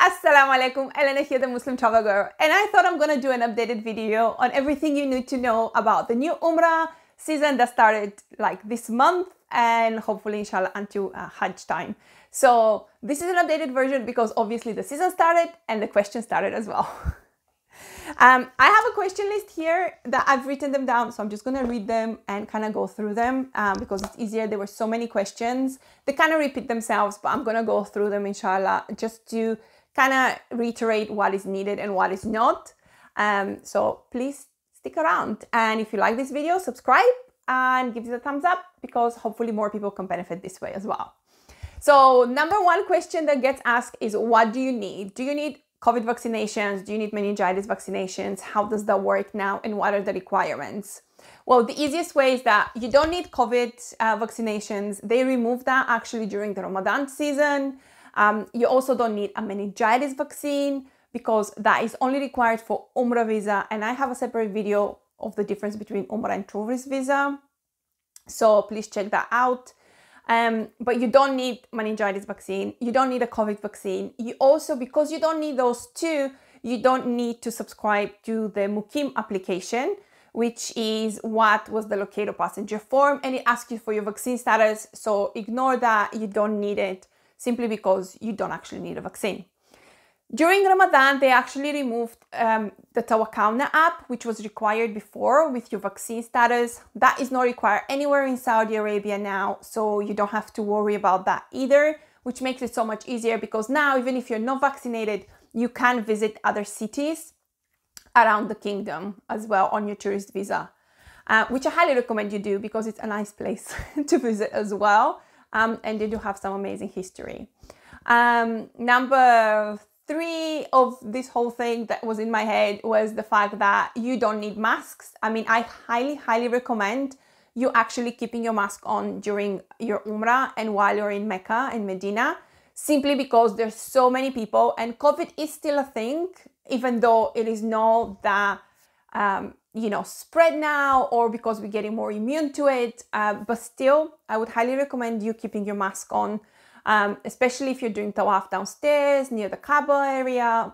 Assalamu alaikum, Elena here, the Muslim travel girl, and I thought I'm gonna do an updated video on everything you need to know about the new Umrah season that started like this month and hopefully inshallah until Hajj time. So this is an updated version because obviously the season started and the questions started as well. I have a question list here that I've written them down, so I'm just going to read them and kind of go through them because it's easier. There were so many questions. They kind of repeat themselves, but I'm going to go through them inshallah just to kind of reiterate what is needed and what is not. So please stick around. And if you like this video, subscribe and give it a thumbs up because hopefully more people can benefit this way as well. So number one question that gets asked is, what do you need? Do you need COVID vaccinations? Do you need meningitis vaccinations? How does that work now? And what are the requirements? Well, the easiest way is that you don't need COVID vaccinations. They removed that actually during the Ramadan season. You also don't need a meningitis vaccine because that is only required for Umrah visa. And I have a separate video of the difference between Umrah and tourist visa. So please check that out. But you don't need meningitis vaccine. You don't need a COVID vaccine. You also, because you don't need those two, you don't need to subscribe to the Mukim application, which is what was the locator passenger form, and it asks you for your vaccine status. So ignore that. You don't need it simply because you don't actually need a vaccine. During Ramadan, they actually removed the Tawakkalna app, which was required before with your vaccine status. That is not required anywhere in Saudi Arabia now, so you don't have to worry about that either, which makes it so much easier because now, even if you're not vaccinated, you can visit other cities around the kingdom as well on your tourist visa, which I highly recommend you do because it's a nice place to visit as well, and they do have some amazing history. Number 3 of this whole thing that was in my head was the fact that you don't need masks. I mean, I highly recommend you actually keeping your mask on during your Umrah and while you're in Mecca and Medina, simply because there's so many people and COVID is still a thing, even though it is not that, spread now or because we're getting more immune to it. But still, I would highly recommend you keeping your mask on. Especially if you're doing tawaf downstairs near the Kaaba area,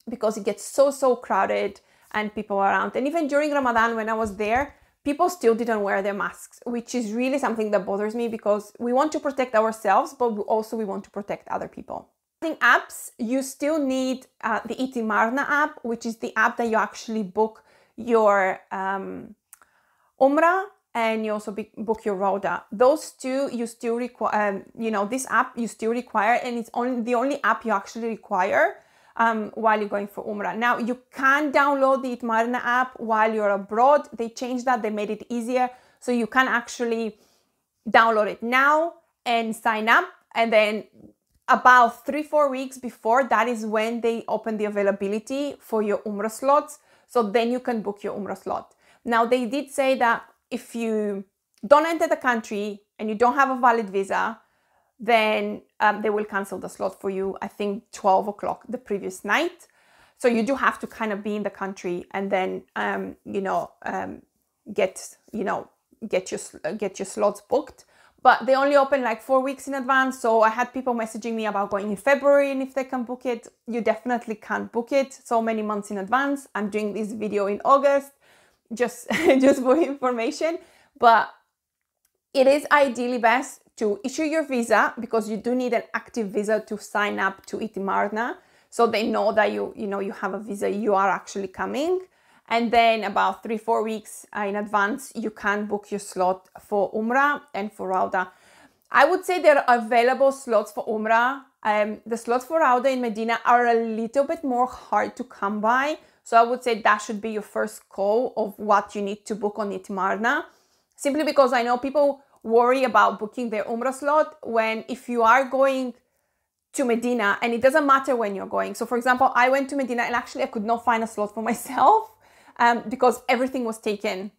because it gets so crowded and people are around. And even during Ramadan, when I was there, people still didn't wear their masks, which is really something that bothers me because we want to protect ourselves, but we want to protect other people. In apps, you still need the Itimarna app, which is the app that you actually book your Umrah, and you also book your Rauda. Those two you still require, this app you still require, and it's the only app you actually require while you're going for Umrah. Now, you can download the Itmarna app while you're abroad. They changed that, they made it easier. So you can actually download it now and sign up. And then about 3-4 weeks before, that is when they open the availability for your Umrah slots. So then you can book your Umrah slot. Now, they did say that if you don't enter the country and you don't have a valid visa, then they will cancel the slot for you, I think 12 o'clock the previous night. So you do have to kind of be in the country and then, get your slots booked. But they only open like 4 weeks in advance. So I had people messaging me about going in February and if they can book it. You definitely can't book it so many months in advance. I'm doing this video in August. Just for information, but it is ideally best to issue your visa because you do need an active visa to sign up to Itimarna, so they know that you have a visa, you are actually coming. And then about 3-4 weeks in advance, you can book your slot for Umrah and for Rauda. I would say there are available slots for Umrah. The slots for Rauda in Medina are a little bit more hard to come by. So I would say that should be your first call of what you need to book on Itimarna. Simply because I know people worry about booking their Umrah slot if you are going to Medina, and it doesn't matter when you're going. So for example, I went to Medina and actually I could not find a slot for myself because everything was taken.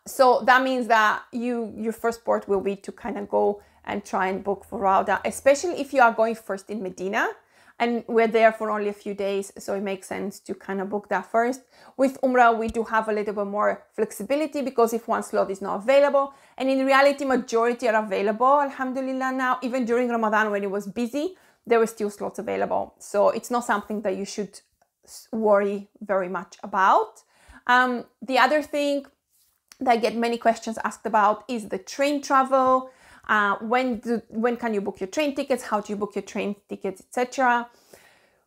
So that means that your first port will be to kind of go and try and book for Rauda, especially if you are going first in Medina. And we're there for only a few days, so it makes sense to kind of book that first. With Umrah, we do have a little bit more flexibility because if one slot is not available, and in reality, majority are available, alhamdulillah now, even during Ramadan when it was busy, there were still slots available. So it's not something that you should worry very much about. The other thing that I get many questions asked about is the train travel. When can you book your train tickets? How do you book your train tickets, etc.?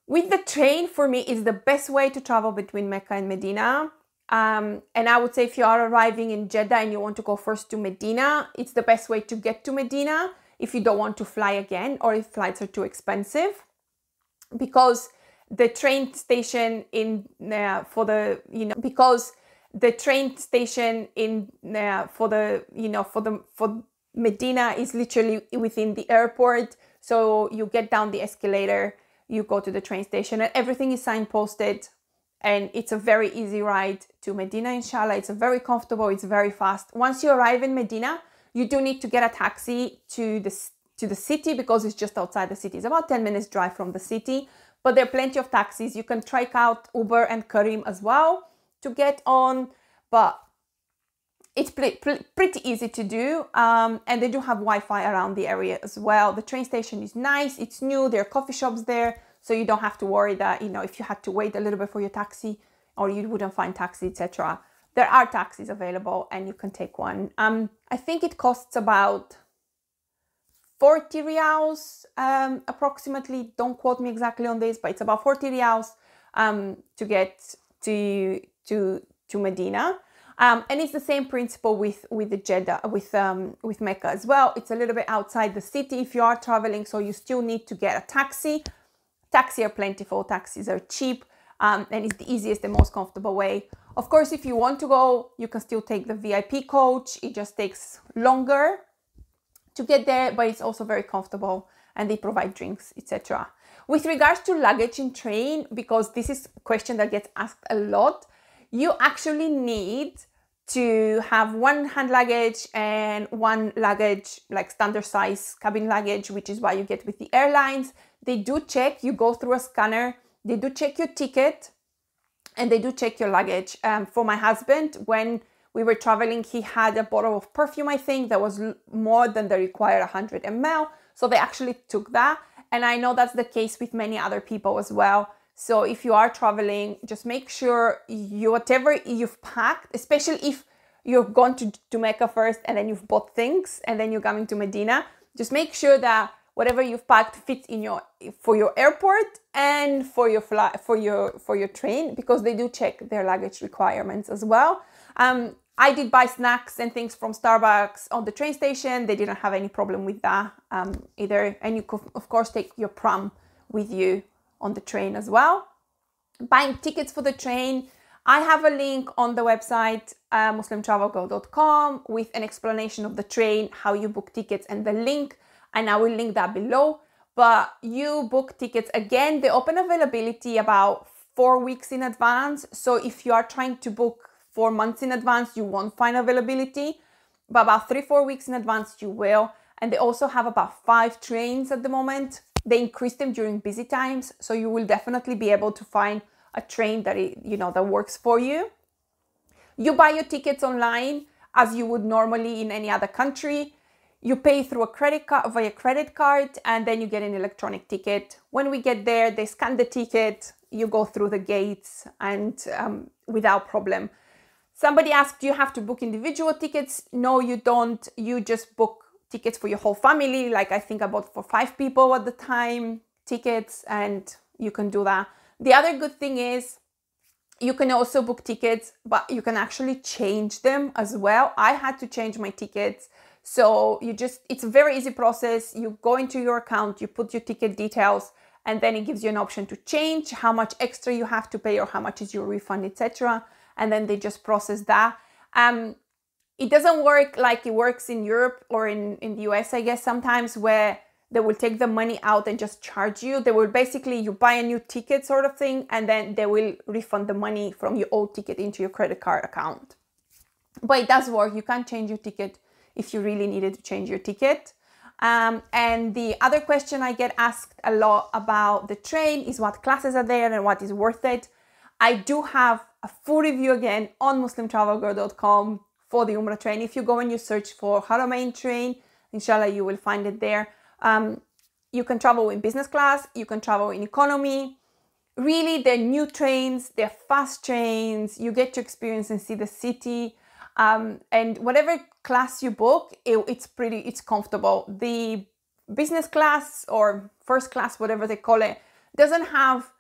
With the train, for me, is the best way to travel between Mecca and Medina. And I would say if you are arriving in Jeddah and you want to go first to Medina, it's the best way to get to Medina if you don't want to fly again or if flights are too expensive. Because the train station in for Medina is literally within the airport. So you get down the escalator, you go to the train station, and everything is signposted. And it's a very easy ride to Medina, inshallah. It's very comfortable, it's very fast. Once you arrive in Medina, you do need to get a taxi to the city because it's just outside the city. It's about 10 minutes drive from the city, but there are plenty of taxis. You can try out Uber and Karim as well to get on, but it's pretty easy to do. And they do have Wi-Fi around the area as well. The train station is nice, it's new, there are coffee shops there. So you don't have to worry that, you know, if you had to wait a little bit for your taxi or you wouldn't find taxi, etc. There are taxis available and you can take one. I think it costs about 40 riyals approximately. Don't quote me exactly on this, but it's about 40 riyals to get to Medina. And it's the same principle with the Jeddah, with Mecca as well. It's a little bit outside the city if you are traveling, so you still need to get a taxi. Taxis are plentiful, taxis are cheap, and it's the easiest and most comfortable way. Of course, if you want to go, you can still take the VIP coach. It just takes longer to get there, but it's also very comfortable and they provide drinks, etc. With regards to luggage in train, because this is a question that gets asked a lot, you actually need to have one hand luggage and one luggage, like standard size cabin luggage, which is what you get with the airlines. They do check, you go through a scanner, they do check your ticket and they do check your luggage. For my husband, when we were traveling, he had a bottle of perfume, I think, that was more than the required 100 ml. So they actually took that. And I know that's the case with many other people as well. So if you are traveling, just make sure whatever you've packed, especially if you've gone to Mecca first and then you've bought things and then you're coming to Medina, just make sure that whatever you've packed fits in for your airport and for your train, because they do check their luggage requirements as well. I did buy snacks and things from Starbucks on the train station. They didn't have any problem with that either. And you could, of course, take your pram with you on the train as well. Buying tickets for the train, I have a link on the website MuslimTravelGirl.com with an explanation of the train, how you book tickets, and the link, and I will link that below. But you book tickets, again, the open availability about 4 weeks in advance. So if you are trying to book 4 months in advance, you won't find availability, but about 3-4 weeks in advance you will. And they also have about 5 trains at the moment. They increase them during busy times, so you will definitely be able to find a train that that works for you. You buy your tickets online as you would normally in any other country. You pay through a credit card, via credit card, and then you get an electronic ticket. When we get there, they scan the ticket, you go through the gates, and without problem. Somebody asked, do you have to book individual tickets? No, you don't. You just book tickets for your whole family. Like I think I bought for 5 people at the time tickets, and you can do that. The other good thing is you can also book tickets, but you can actually change them as well. I had to change my tickets. So it's a very easy process. You go into your account, you put your ticket details, and then it gives you an option to change how much extra you have to pay or how much is your refund, etc. And then they just process that. It doesn't work like it works in Europe or in the US, I guess, sometimes, where they will take the money out and just charge you. They will basically, you buy a new ticket sort of thing, and then they will refund the money from your old ticket into your credit card account. But it does work. You can change your ticket if you really needed to change your ticket. And the other question I get asked a lot about the train is what classes are there and what is worth it. I do have a full review again on MuslimTravelGirl.com for the Umrah train. If you go and you search for Haramain train, inshallah, you will find it there. You can travel in business class, you can travel in economy. Really, they're new trains, they're fast trains, you get to experience and see the city. And whatever class you book, it's comfortable. The business class or first class, whatever they call it, doesn't have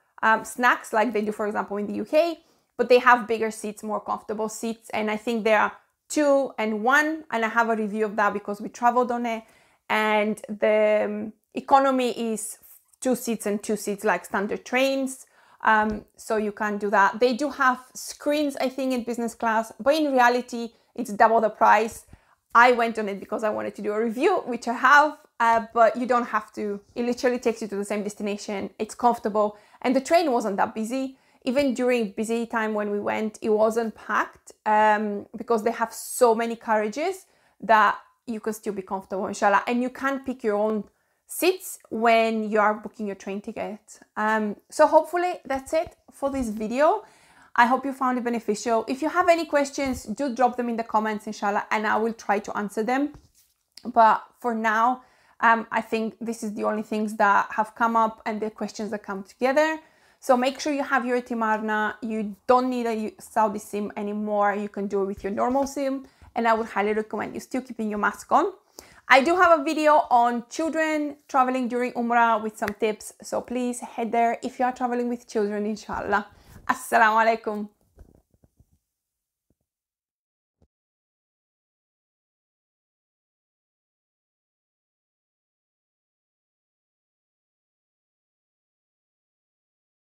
snacks like they do, for example, in the UK, but they have bigger seats, more comfortable seats. And I think there are 2 and 1, and I have a review of that because we traveled on it. And the economy is 2 seats and 2 seats like standard trains. So you can do that. They do have screens, I think, in business class, but in reality, it's double the price. I went on it because I wanted to do a review, which I have, but you don't have to. It literally takes you to the same destination. It's comfortable. And the train wasn't that busy. Even during busy time when we went, it wasn't packed because they have so many carriages that you can still be comfortable, inshallah. And you can pick your own seats when you are booking your train ticket. So hopefully that's it for this video. I hope you found it beneficial. If you have any questions, do drop them in the comments, inshallah, and I will try to answer them. But for now, I think this is the only things that have come up and the questions that come together. So make sure you have your Timarna. You don't need a Saudi SIM anymore. You can do it with your normal SIM. And I would highly recommend you still keeping your mask on. I do have a video on children traveling during Umrah with some tips. So please head there if you are traveling with children, inshallah. Assalamu alaikum.